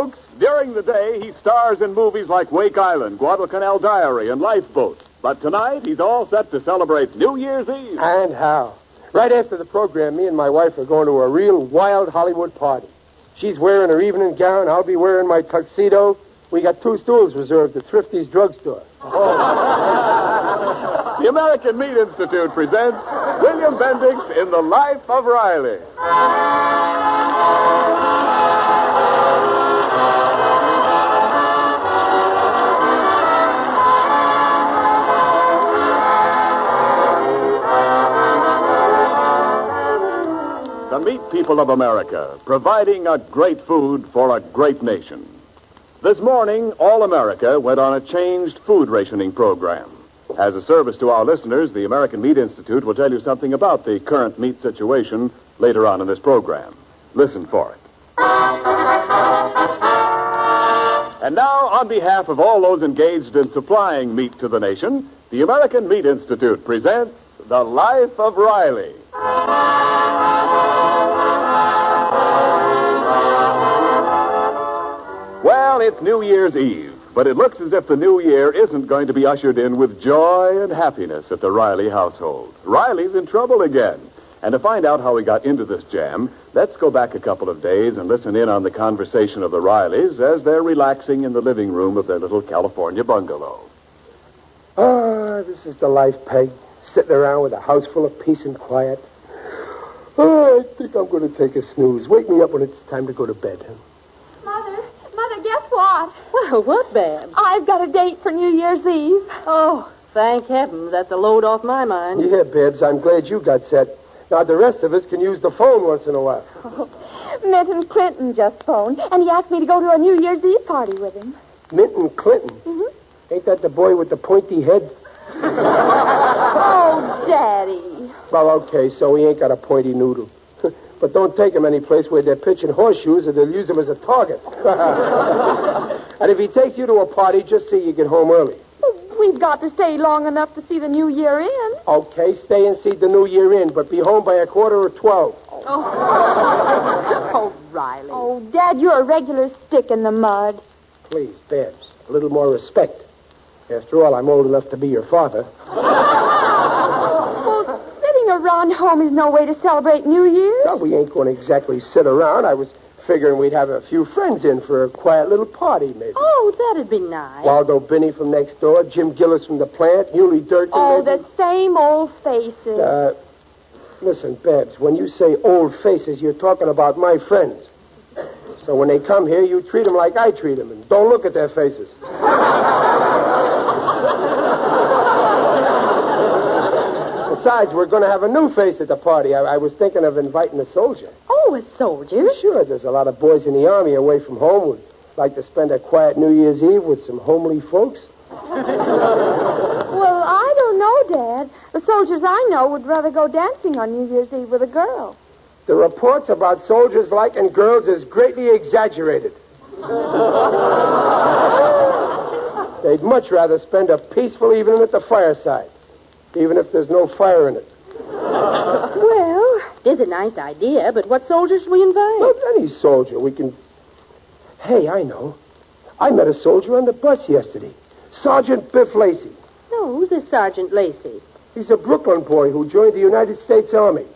folks. During the day, he stars in movies like Wake Island, Guadalcanal Diary, and Lifeboat. But tonight, he's all set to celebrate New Year's Eve. And how? Right after the program, me and my wife are going to a real wild Hollywood party. She's wearing her evening gown. I'll be wearing my tuxedo. We got 2 stools reserved at Thrifty's drugstore. The American Meat Institute presents William Bendix in The Life of Riley. The meat people of America, providing a great food for a great nation. This morning, all America went on a changed food rationing program. As a service to our listeners, the American Meat Institute will tell you something about the current meat situation later on in this program. Listen for it. And now, on behalf of all those engaged in supplying meat to the nation, the American Meat Institute presents The Life of Riley. Well, it's New Year's Eve, but it looks as if the new year isn't going to be ushered in with joy and happiness at the Riley household. Riley's in trouble again. And to find out how he got into this jam, let's go back a couple of days and listen in on the conversation of the Rileys as they're relaxing in the living room of their little California bungalow. This is the life, Peg. Sitting around with a house full of peace and quiet. I think I'm going to take a snooze. Wake me up when it's time to go to bed. Mother, guess what? Well, what, Babs? I've got a date for New Year's Eve. Oh, thank heavens. That's a load off my mind. Yeah, Babs, I'm glad you got set. Now, the rest of us can use the phone once in a while. Minton Clinton just phoned, and he asked me to go to a New Year's Eve party with him. Minton Clinton? Mm-hmm. Ain't that the boy with the pointy head? Oh, Daddy. Well, okay, so he ain't got a pointy noodle. But don't take him any place where they're pitching horseshoes or they'll use him as a target. And if he takes you to a party, just see you get home early. We've got to stay long enough to see the New Year in. Okay, stay and see the New Year in, but be home by 11:45. Oh, Riley. Oh, Dad, you're a regular stick in the mud. Please, Babs, a little more respect. After all, I'm old enough to be your father. Well, sitting around home is no way to celebrate New Year's. No, we ain't going to exactly sit around. I was figuring we'd have a few friends in for a quiet little party, maybe. Oh, that'd be nice. Waldo Binney from next door, Jim Gillis from the plant, Muley Durkin. Oh, maybe. the same old faces. Listen, Babs, when you say old faces, you're talking about my friends. So when they come here, you treat them like I treat them, and don't look at their faces. Besides, we're going to have a new face at the party. I was thinking of inviting a soldier. Oh, a soldier? Sure, there's a lot of boys in the Army away from home would like to spend a quiet New Year's Eve with some homely folks. Well, I don't know, Dad. The soldiers I know would rather go dancing on New Year's Eve with a girl. The reports about soldiers liking girls is greatly exaggerated. They'd much rather spend a peaceful evening at the fireside, even if there's no fire in it. Well, it's a nice idea, but what soldiers should we invite? Well, any soldier. We can... Hey, I know. I met a soldier on the bus yesterday. Sergeant Biff Lacey. No, who's this Sergeant Lacey? He's a Brooklyn boy who joined the United States Army.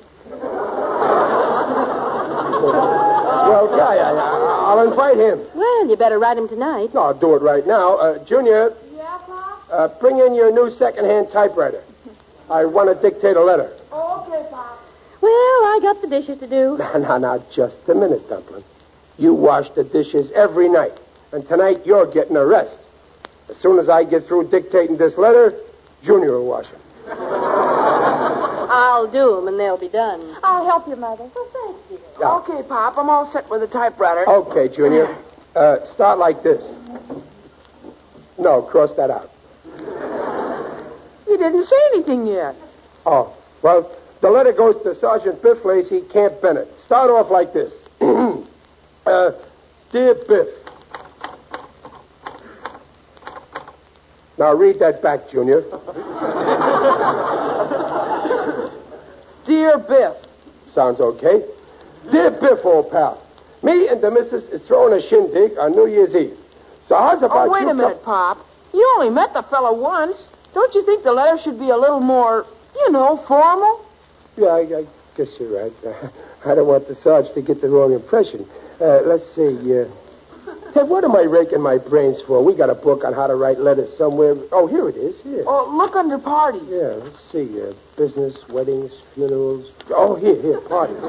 Swell guy. I'll invite him. Well, you better write him tonight. No, I'll do it right now. Junior. Yeah, Pop? Bring in your new second-hand typewriter. I want to dictate a letter. Okay, Pop. Well, I got the dishes to do. Now, just a minute, Dumpling. You wash the dishes every night, and tonight you're getting a rest. As soon as I get through dictating this letter, Junior will wash them. I'll do them, and they'll be done. I'll help you, Mother. Well, thanks, dear. Yeah. Okay, Pop, I'm all set with the typewriter. Okay, Junior. Start like this. No, cross that out. You didn't say anything yet. Oh, well, the letter goes to Sergeant Biff Lacey, Camp Bennett. Start off like this. Dear Biff. Now read that back, Junior. Dear Biff. Sounds okay. Dear Biff, old pal. Me and the missus is throwing a shindig on New Year's Eve. So how's about Wait you... a minute, Pop. You only met the fellow once. Don't you think the letter should be a little more, formal? Yeah, I guess you're right. I don't want the Sarge to get the wrong impression. Let's see. Hey, what am I raking my brains for? We got a book on how to write letters somewhere. Oh, here it is. Here. Oh, look under parties. Yeah, let's see. Business, weddings, funerals. Oh, here, parties.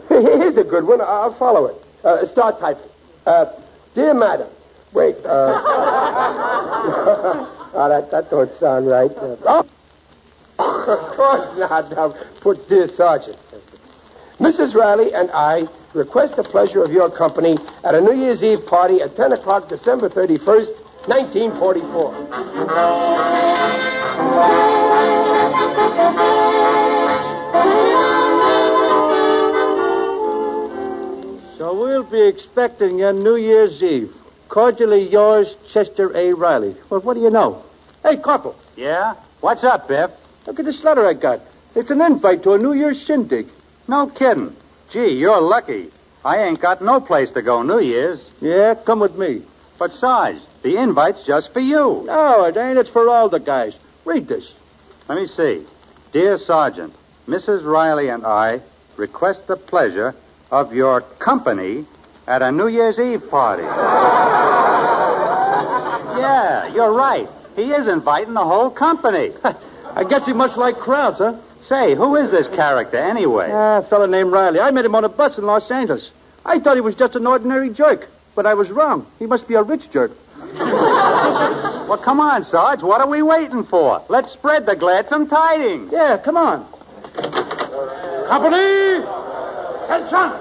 Here's a good one. I'll follow it. Start typing. Dear Madam. Wait. That don't sound right. Of course not. Now, put Dear Sergeant. Mrs. Riley and I request the pleasure of your company at a New Year's Eve party at 10 o'clock, December 31st, 1944. So we'll be expecting you New Year's Eve. Cordially yours, Chester A. Riley. Well, what do you know? Hey, Corporal. Yeah? What's up, Biff? Look at this letter I got. It's an invite to a New Year's shindig. No kidding. Gee, you're lucky. I ain't got no place to go New Year's. Yeah, come with me. But, Sarge, the invite's just for you. No, it ain't. It's for all the guys. Read this. Let me see. Dear Sergeant, Mrs. Riley and I request the pleasure of your company at a New Year's Eve party. Yeah, you're right. He is inviting the whole company. I guess he must like crowds, huh? Say, who is this character anyway? A fella named Riley. I met him on a bus in Los Angeles. I thought he was just an ordinary jerk, but I was wrong. He must be a rich jerk. Well, come on, Sarge. What are we waiting for? Let's spread the gladsome tidings. Yeah, come on. Company! Attention!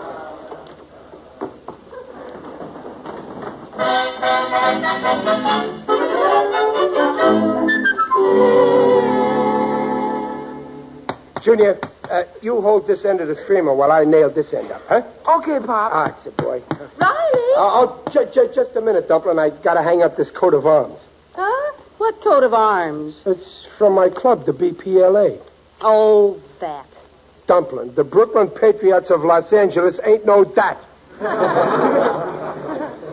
Junior, you hold this end of the streamer while I nail this end up, huh? Okay, Pop. Ah, it's a boy. Riley? Just a minute, Dumplin'. I gotta hang up this coat of arms. Huh? What coat of arms? It's from my club, the BPLA. Oh, that. Dumplin', the Brooklyn Patriots of Los Angeles ain't no that.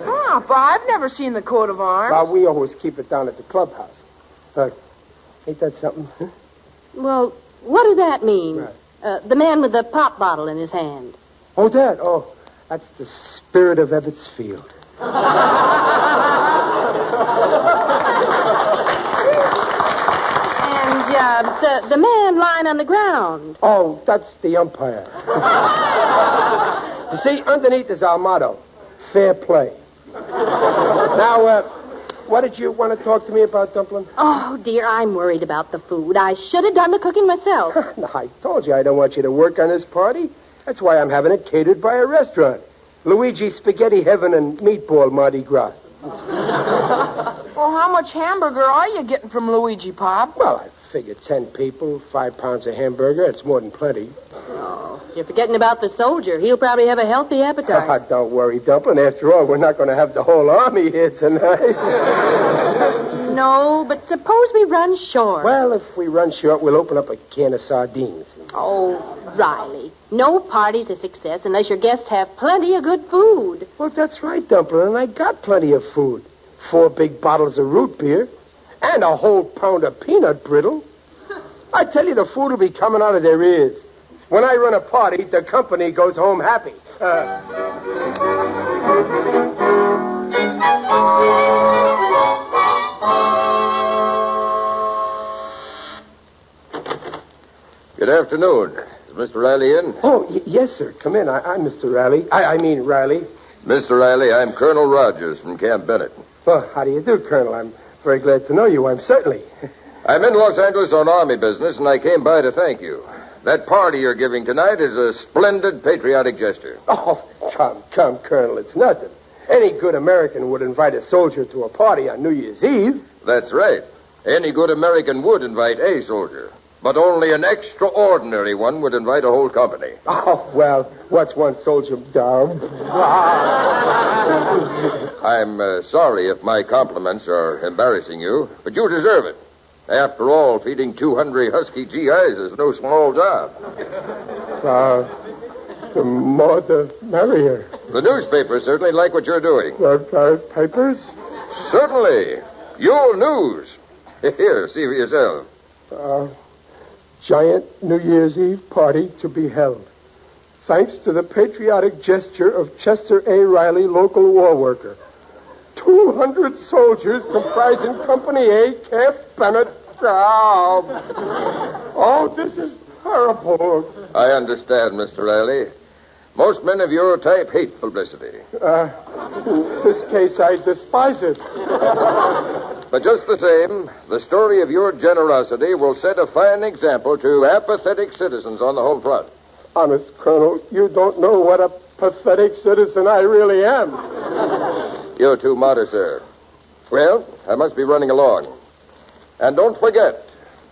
Ah, Pop, I've never seen the coat of arms. Well, we always keep it down at the clubhouse. Ain't that something? Huh? Well, what does that mean? Right. The man with the pop bottle in his hand. Oh, that? Oh, that's the spirit of Ebbets Field. And the man lying on the ground. Oh, that's the umpire. You see, underneath is our motto, fair play. Now, what did you want to talk to me about, Dumplin'? Oh, dear, I'm worried about the food. I should have done the cooking myself. No, I told you I don't want you to work on this party. That's why I'm having it catered by a restaurant. Luigi Spaghetti Heaven and Meatball Mardi Gras. Well, how much hamburger are you getting from Luigi, Pop? Well, I figure 10 people, 5 pounds of hamburger. It's more than plenty. Oh, you're forgetting about the soldier. He'll probably have a healthy appetite. Don't worry, Dumplin'. After all, we're not going to have the whole army here tonight. No, but suppose we run short. Well, if we run short, we'll open up a can of sardines. Oh, Riley, no party's a success unless your guests have plenty of good food. Well, that's right, Dumplin', and I got plenty of food. 4 big bottles of root beer and a whole pound of peanut brittle. I tell you, the food will be coming out of their ears. When I run a party, the company goes home happy. Good afternoon. Is Mr. Riley in? Oh, yes, sir. Come in. I'm Mr. Riley. I mean Riley. Mr. Riley, I'm Colonel Rogers from Camp Bennett. Well, how do you do, Colonel? I'm very glad to know you. I'm certainly. I'm in Los Angeles on Army business, and I came by to thank you. That party you're giving tonight is a splendid patriotic gesture. Oh, come, Colonel. It's nothing. Any good American would invite a soldier to a party on New Year's Eve. That's right. Any good American would invite a soldier. But only an extraordinary one would invite a whole company. Oh, well, what's one soldier down? I'm sorry if my compliments are embarrassing you, but you deserve it. After all, feeding 2 hungry husky GIs is no small job. The more the merrier. The newspapers certainly like what you're doing. Papers? Certainly. Your news. Here, see for yourself. Giant New Year's Eve party to be held. Thanks to the patriotic gesture of Chester A. Riley, local war worker. 200 soldiers comprising Company A, Camp Bennett. Oh, this is terrible. I understand, Mr. Riley. Most men of your type hate publicity. In this case, I despise it. But just the same, the story of your generosity will set a fine example to apathetic citizens on the home front. Honest, Colonel, you don't know what a pathetic citizen I really am. You're too modest, sir. Well, I must be running along. And don't forget,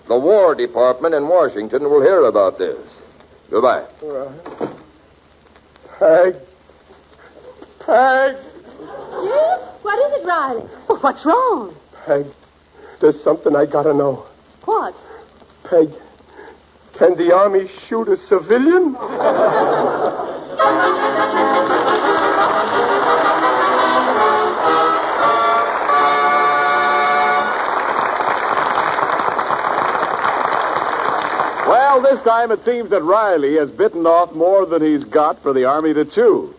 the War Department in Washington will hear about this. Goodbye. Peg. Yes? What is it, Riley? Well, what's wrong? Peg, there's something I gotta know. What? Peg, can the Army shoot a civilian? Well, this time it seems that Riley has bitten off more than he's got for the Army to chew.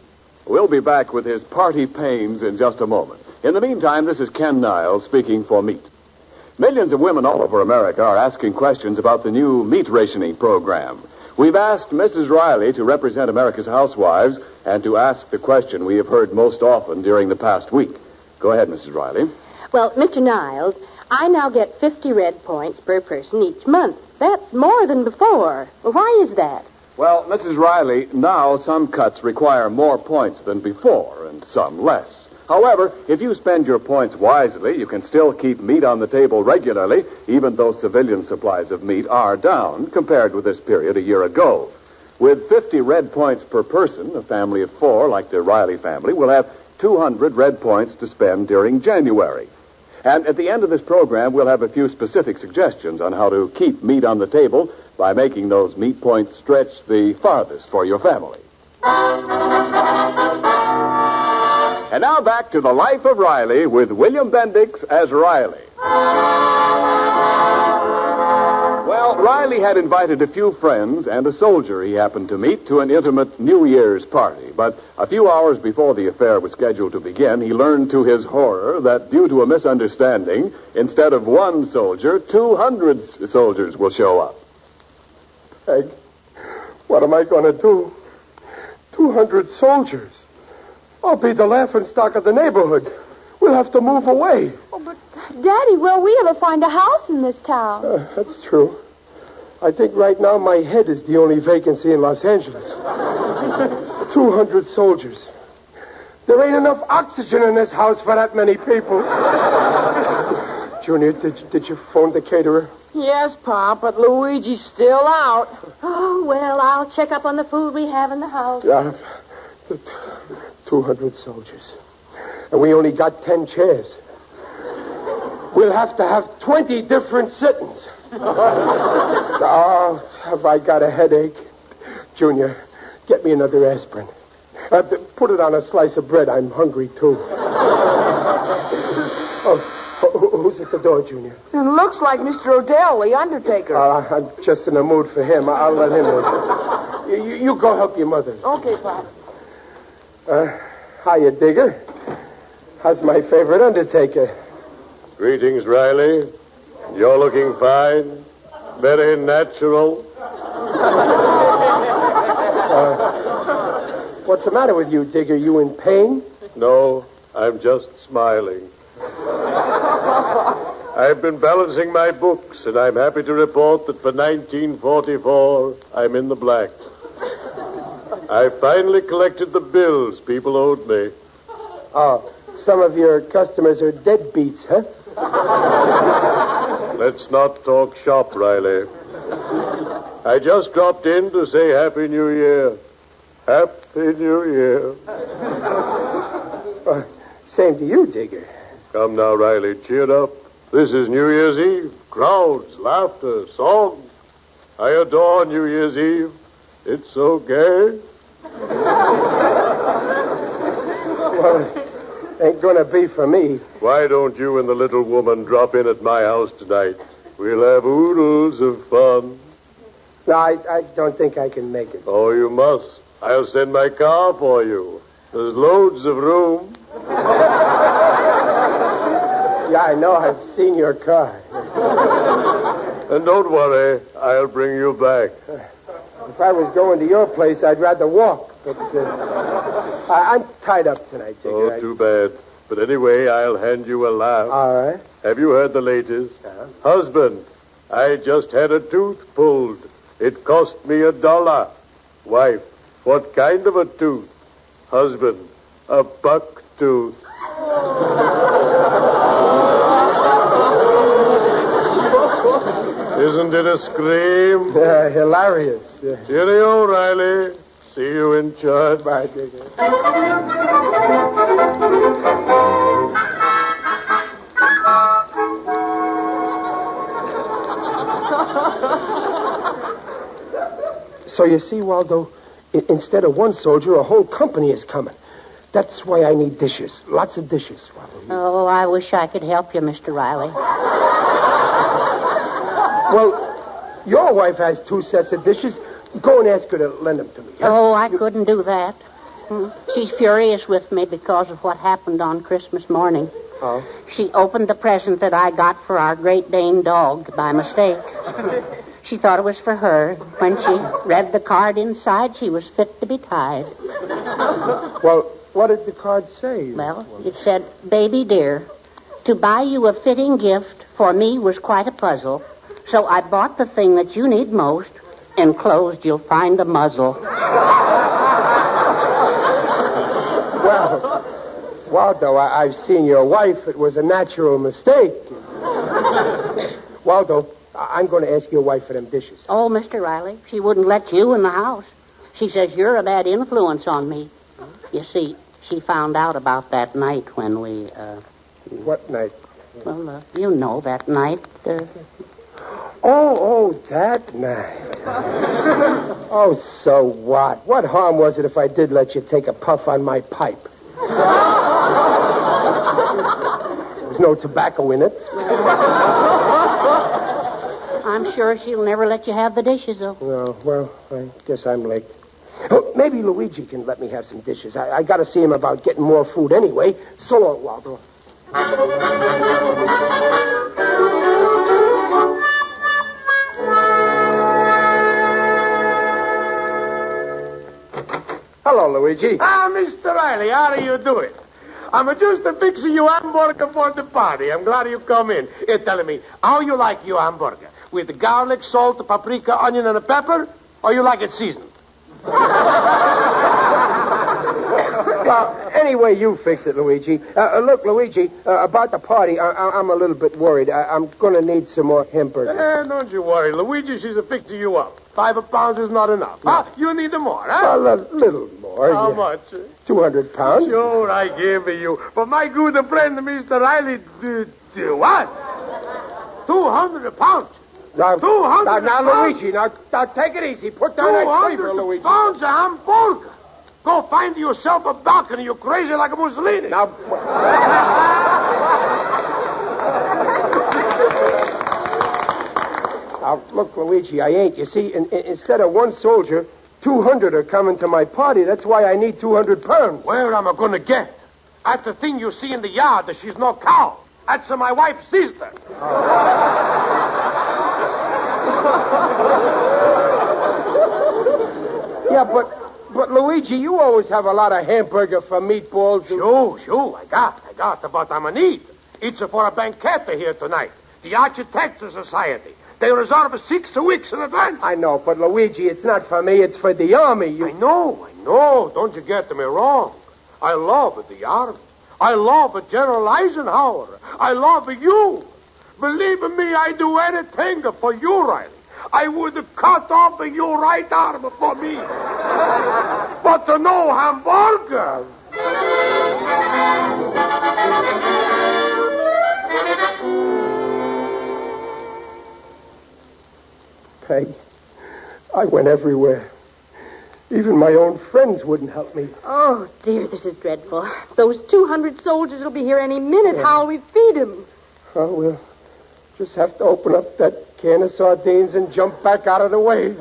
We'll be back with his party pains in just a moment. In the meantime, this is Ken Niles speaking for Meat. Millions of women all over America are asking questions about the new meat rationing program. We've asked Mrs. Riley to represent America's housewives and to ask the question we have heard most often during the past week. Go ahead, Mrs. Riley. Well, Mr. Niles, I now get 50 red points per person each month. That's more than before. Well, why is that? Well, Mrs. Riley, now some cuts require more points than before and some less. However, if you spend your points wisely, you can still keep meat on the table regularly, even though civilian supplies of meat are down compared with this period a year ago. With 50 red points per person, a family of 4, like the Riley family, will have 200 red points to spend during January. And at the end of this program, we'll have a few specific suggestions on how to keep meat on the table by making those meat points stretch the farthest for your family. And now back to the life of Riley with William Bendix as Riley. Well, Riley had invited a few friends and a soldier he happened to meet to an intimate New Year's party. But a few hours before the affair was scheduled to begin, he learned to his horror that due to a misunderstanding, instead of one soldier, 200 soldiers will show up. Peg, what am I going to do? 200 soldiers. I'll be the laughingstock of the neighborhood. We'll have to move away. Oh, but, Daddy, will we ever find a house in this town? That's true. I think right now my head is the only vacancy in Los Angeles. 200 soldiers. There ain't enough oxygen in this house for that many people. Junior, did you phone the caterer? Yes, Pop, but Luigi's still out. Oh, well, I'll check up on the food we have in the house. Yeah, 200 soldiers. And we only got 10 chairs. We'll have to have 20 different sittings. Oh, have I got a headache? Junior, get me another aspirin. Put it on a slice of bread. I'm hungry, too. Oh, who's at the door, Junior? It looks like Mr. Odell, the undertaker. I'm just in the mood for him. I'll let him in. You go help your mother. Okay, Pop. Hiya, Digger. How's my favorite undertaker? Greetings, Riley. You're looking fine. Very natural. What's the matter with you, Digger? You in pain? No, I'm just smiling. I've been balancing my books, and I'm happy to report that for 1944, I'm in the black. I finally collected the bills people owed me. Oh, some of your customers are deadbeats, huh? Let's not talk shop, Riley. I just dropped in to say Happy New Year. Happy New Year. Same to you, Digger. Come now, Riley, cheer up. This is New Year's Eve. Crowds, laughter, songs. I adore New Year's Eve. It's so gay. Well, it ain't gonna be for me. Why don't you and the little woman drop in at my house tonight? We'll have oodles of fun. No, I don't think I can make it. Oh, you must. I'll send my car for you. There's loads of room. Yeah, I know. I've seen your car. And don't worry. I'll bring you back. If I was going to your place, I'd rather walk. But I'm tied up tonight, Jigger. Oh, too bad. But anyway, I'll hand you a laugh. All right. Have you heard the latest? Husband, I just had a tooth pulled. It cost me $1. Wife, what kind of a tooth? Husband, a buck tooth. Isn't it a scream? Hilarious. Cheerio, Riley. See you in church. Bye, Jigger. So you see, Waldo, instead of one soldier, a whole company is coming. That's why I need dishes. Lots of dishes, Waldo. Oh, I wish I could help you, Mr. Riley. Well, your wife has 2 sets of dishes. Go and ask her to lend them to me. Huh? Oh, I couldn't do that. She's furious with me because of what happened on Christmas morning. Oh? She opened the present that I got for our Great Dane dog by mistake. She thought it was for her. When she read the card inside, she was fit to be tied. Well, what did the card say? Well, it said, "Baby dear, to buy you a fitting gift for me was quite a puzzle, so I bought the thing that you need most. Enclosed, you'll find a muzzle." Well, Waldo, I've seen your wife. It was a natural mistake. Waldo, I'm going to ask your wife for them dishes. Oh, Mr. Riley, she wouldn't let you in the house. She says you're a bad influence on me. You see, she found out about that night when we, What night? Well, you know that night. Oh, that night. Oh, so what? What harm was it if I did let you take a puff on my pipe? There's no tobacco in it. I'm sure she'll never let you have the dishes, though. No, well, I guess I'm late. Oh, maybe Luigi can let me have some dishes. I got to see him about getting more food anyway. So long, Waldo. Hello, Luigi. Mr. Riley, how do you do it? I'm just fixing you hamburger for the party. I'm glad you come in. You're telling me how you like your hamburger. With the garlic, salt, paprika, onion, and a pepper? Or you like it seasoned? Well, anyway, you fix it, Luigi. Look, Luigi, about the party, I'm a little bit worried. I'm going to need some more hamburger. Don't you worry. Luigi, she's fixing you up. 5 pounds is not enough. No. You need more, huh? Well, a little more. How much? 200 pounds. Sure, I give you. But my good friend, Mr. Riley, what? 200 pounds? Now, 200 now, pounds? Luigi, now take it easy. Put down that cleaver, Luigi. 200 pounds of hamburger. Go find yourself a balcony. You're crazy like a Mussolini. Now... Now, look, Luigi, I ain't. You see, instead of one soldier, 200 are coming to my party. That's why I need 200 pounds. Where am I going to get? That's the thing you see in the yard. She's no cow. That's my wife's sister. Yeah, but Luigi, you always have a lot of hamburger for meatballs. Sure, I got. But I'm in need. It's for a banquet here tonight. The Architecture Society. They reserve 6 weeks in advance. I know, but Luigi, it's not for me. It's for the army. I know. Don't you get me wrong. I love the army. I love General Eisenhower. I love you. Believe me, I do anything for you, Riley. I would cut off your right arm for me. But no hamburger. Peg, I went everywhere. Even my own friends wouldn't help me. Oh, dear, this is dreadful. Those 200 soldiers will be here any minute. How'll we feed them? Oh, we'll just have to open up that can of sardines and jump back out of the way.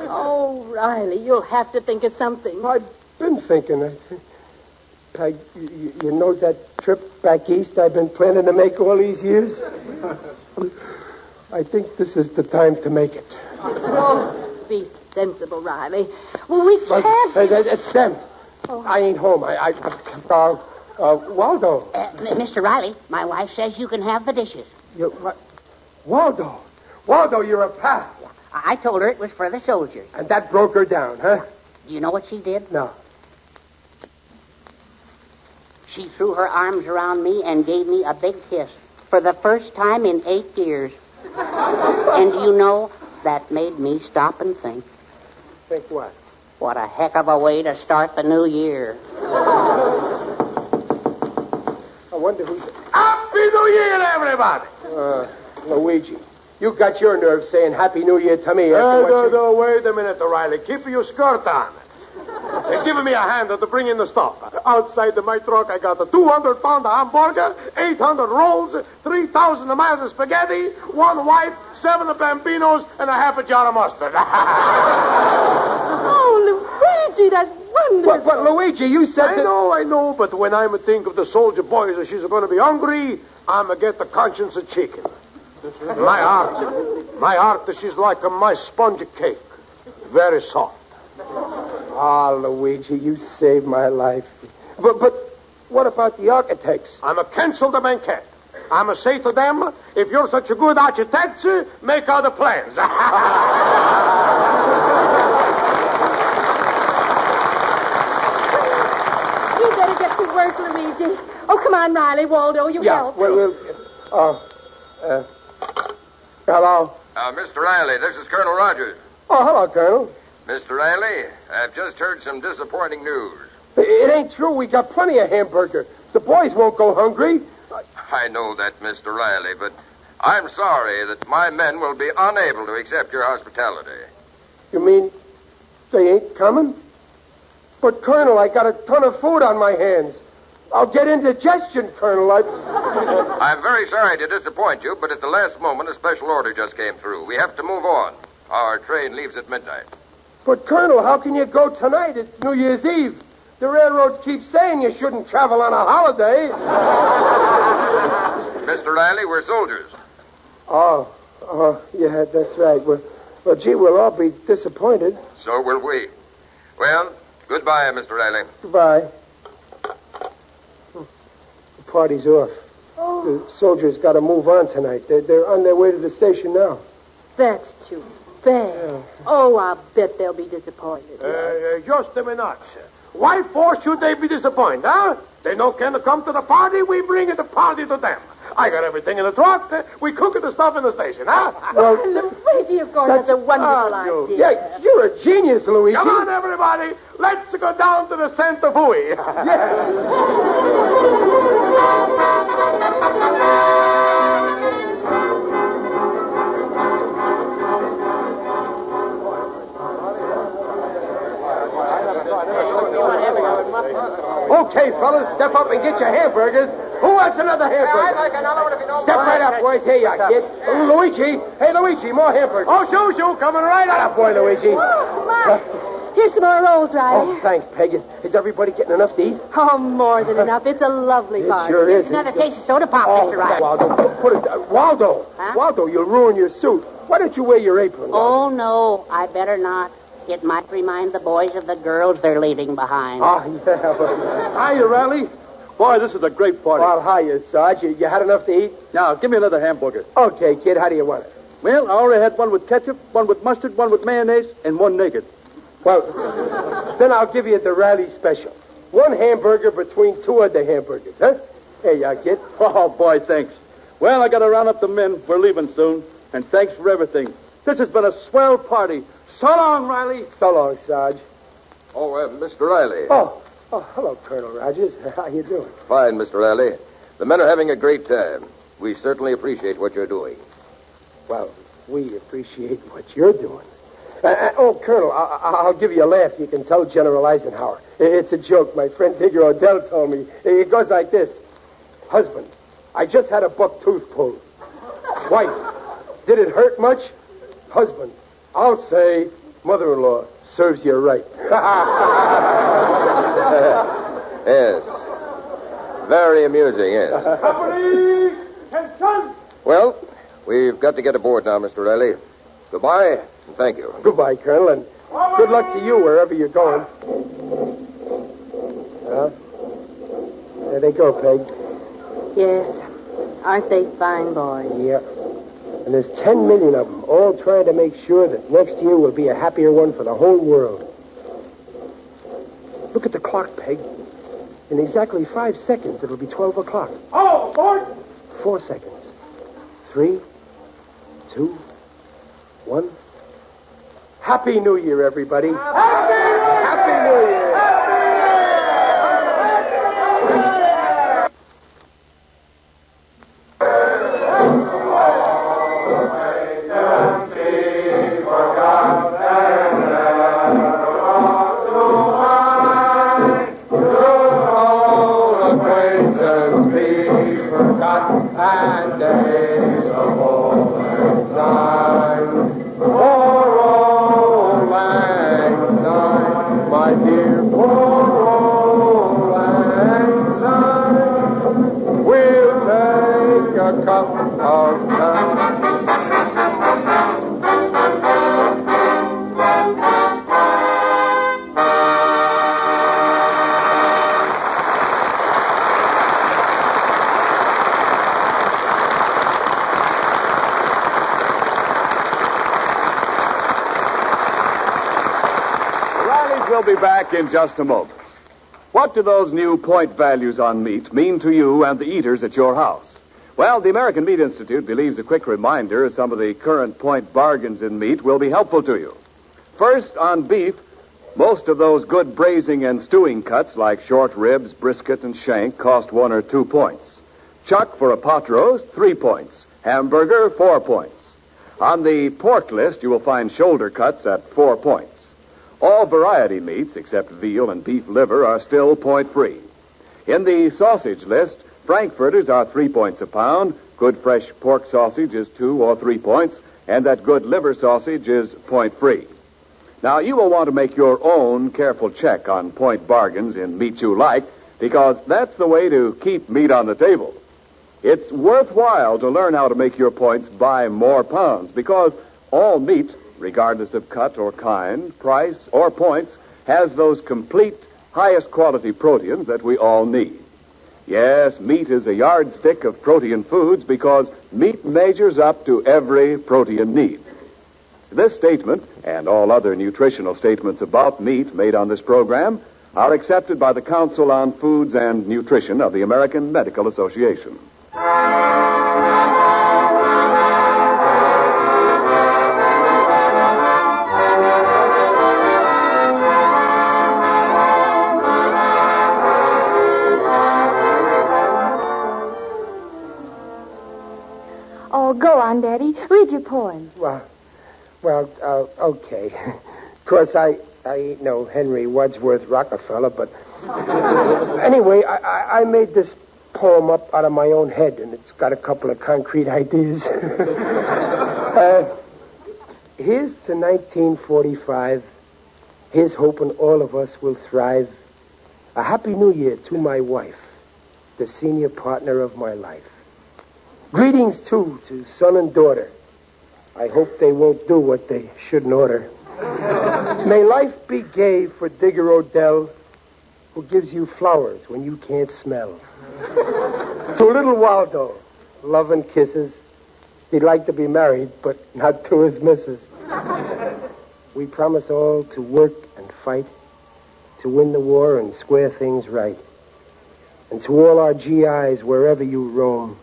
Oh, Riley, you'll have to think of something. I've been thinking that. Peg, you know that trip back east I've been planning to make all these years? I think this is the time to make it. Oh, be sensible, Riley. Well, we can't... It's them. Oh. I ain't home. Waldo. Mr. Riley, my wife says you can have the dishes. What? Waldo. Waldo, you're a pal. I told her it was for the soldiers. And that broke her down, huh? Do you know what she did? No. She threw her arms around me and gave me a big kiss for the first time in 8 years. And you know, that made me stop and think. Think what? What a heck of a way to start the new year. I wonder who's... Happy New Year, everybody! Luigi, you got your nerve saying Happy New Year to me. No, wait a minute, Riley. Keep your skirt on. They're giving me a hand to bring in the stuff. Outside of my truck, I got a 200-pound hamburger, 800 rolls, 3,000 miles of spaghetti, 1 wife, 7 bambinos, and a half a jar of mustard. Oh, Luigi, that's wonderful. But Luigi, you said I know, but when I'm a think of the soldier boys that she's going to be hungry, I'm going to get the conscience of chicken. My heart, she's like my sponge cake. Very soft. Ah, Luigi, you saved my life. But what about the architects? I'm a cancel the banquet. I'm a say to them, if you're such a good architect, make other plans. You better get to work, Luigi. Oh, come on, Riley, Waldo, you help. Hello? Mr. Riley, this is Colonel Rogers. Oh, hello, Colonel. Mr. Riley, I've just heard some disappointing news. It ain't true. We got plenty of hamburger. The boys won't go hungry. I know that, Mr. Riley, but I'm sorry that my men will be unable to accept your hospitality. You mean they ain't coming? But, Colonel, I got a ton of food on my hands. I'll get indigestion, Colonel. I'm very sorry to disappoint you, but at the last moment, a special order just came through. We have to move on. Our train leaves at midnight. But, Colonel, how can you go tonight? It's New Year's Eve. The railroads keep saying you shouldn't travel on a holiday. Mr. Riley, we're soldiers. Oh, yeah, that's right. Well, gee, we'll all be disappointed. So will we. Well, goodbye, Mr. Riley. Goodbye. The party's off. Oh. The soldiers got to move on tonight. They're on their way to the station now. That's too bad. Yeah. Oh, I'll bet they'll be disappointed. Just a minute. Why for should they be disappointed, huh? They don't care to come to the party, we bring the party to them. I got everything in the truck. We cook the stuff in the station, huh? Well, Luigi, of course, that's a wonderful idea. Yeah, you're a genius, Luigi. Come on, everybody. Let's go down to the Santa Fui. Yeah. Okay, fellas, step up and get your hamburgers. Who wants another hamburger? I'd like another one if you don't Step right up, boys. Here you are, kid. Luigi. Hey, Luigi, more hamburgers. Oh, shoo, coming right up. Boy, Luigi. Here's some more rolls, Riley. Oh, thanks, Peg. Is everybody getting enough to eat? Oh, more than enough. It's a lovely party. It sure is. Another taste of soda pop, Mr. Riley. Waldo, put it... Waldo. Huh? Waldo, you'll ruin your suit. Why don't you wear your apron? Oh, no, I better not. It might remind the boys of the girls they're leaving behind. Oh, yeah. Hiya, Riley. Boy, this is a great party. Well, hiya, Sarge. You had enough to eat? Now, give me another hamburger. Okay, kid. How do you want it? Well, I already had one with ketchup, one with mustard, one with mayonnaise, and one naked. Well, then I'll give you the Riley special. 1 hamburger between 2 other hamburgers, huh? Here you are, kid. Oh, boy, thanks. Well, I got to round up the men. We're leaving soon. And thanks for everything. This has been a swell party. So long, Riley. So long, Sarge. Oh, Mr. Riley. Oh, hello, Colonel Rogers. How you doing? Fine, Mr. Riley. The men are having a great time. We certainly appreciate what you're doing. Well, we appreciate what you're doing. Colonel, I'll give you a laugh. You can tell General Eisenhower. It's a joke. My friend Digger Odell told me. It goes like this. Husband, I just had a buck tooth pulled. Wife, did it hurt much? Husband, I'll say mother-in-law serves you right. Yes. Very amusing, yes. Company, attention! Well, we've got to get aboard now, Mr. Riley. Goodbye, and thank you. Goodbye, Colonel, and good luck to you wherever you're going. There they go, Peg. Yes. Aren't they fine boys? Yeah. And there's 10 million of them, all trying to make sure that next year will be a happier one for the whole world. Look at the clock, Peg. In exactly 5 seconds, it'll be 12 o'clock. Oh, aboard! 4 seconds. 3, 2, 1. Happy New Year, everybody. Happy New Year! And days of old lang syne, poor old lang syne, my dear poor old lang syne, we'll take a cup of tea. We'll be back in just a moment. What do those new point values on meat mean to you and the eaters at your house? Well, the American Meat Institute believes a quick reminder of some of the current point bargains in meat will be helpful to you. First, on beef, most of those good braising and stewing cuts like short ribs, brisket, and shank cost 1 or 2 points. Chuck for a pot roast, 3 points. Hamburger, 4 points. On the pork list, you will find shoulder cuts at 4 points. All variety meats, except veal and beef liver, are still point-free. In the sausage list, frankfurters are 3 points a pound, good fresh pork sausage is 2 or 3 points, and that good liver sausage is point-free. Now, you will want to make your own careful check on point bargains in meat you like, because that's the way to keep meat on the table. It's worthwhile to learn how to make your points buy more pounds, because all meat, regardless of cut or kind, price, or points, has those complete, highest quality proteins that we all need. Yes, meat is a yardstick of protein foods because meat measures up to every protein need. This statement, and all other nutritional statements about meat made on this program, are accepted by the Council on Foods and Nutrition of the American Medical Association. Oh, go on, Daddy. Read your poem. Well, okay. Of course, I ain't no Henry Wadsworth Rockefeller, but anyway, I made this poem up out of my own head, and it's got a couple of concrete ideas. Here's to 1945. Here's hoping all of us will thrive. A happy new year to my wife, the senior partner of my life. Greetings, too, to son and daughter. I hope they won't do what they shouldn't order. May life be gay for Digger Odell, who gives you flowers when you can't smell. To little Waldo, love and kisses. He'd like to be married, but not to his missus. We promise all to work and fight, to win the war and square things right. And to all our GIs, wherever you roam,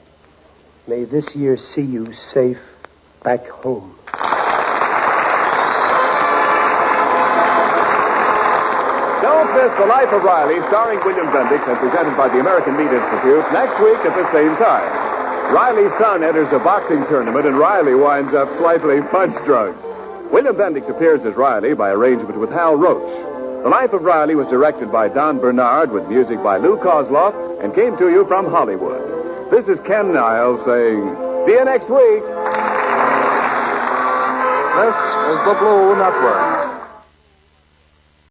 may this year see you safe back home. Don't miss The Life of Riley, starring William Bendix and presented by the American Meat Institute, next week at the same time. Riley's son enters a boxing tournament, and Riley winds up slightly punch-drunk. William Bendix appears as Riley by arrangement with Hal Roach. The Life of Riley was directed by Don Bernard with music by Lou Kozloff and came to you from Hollywood. This is Ken Niles saying, see you next week. This is the Blue Network.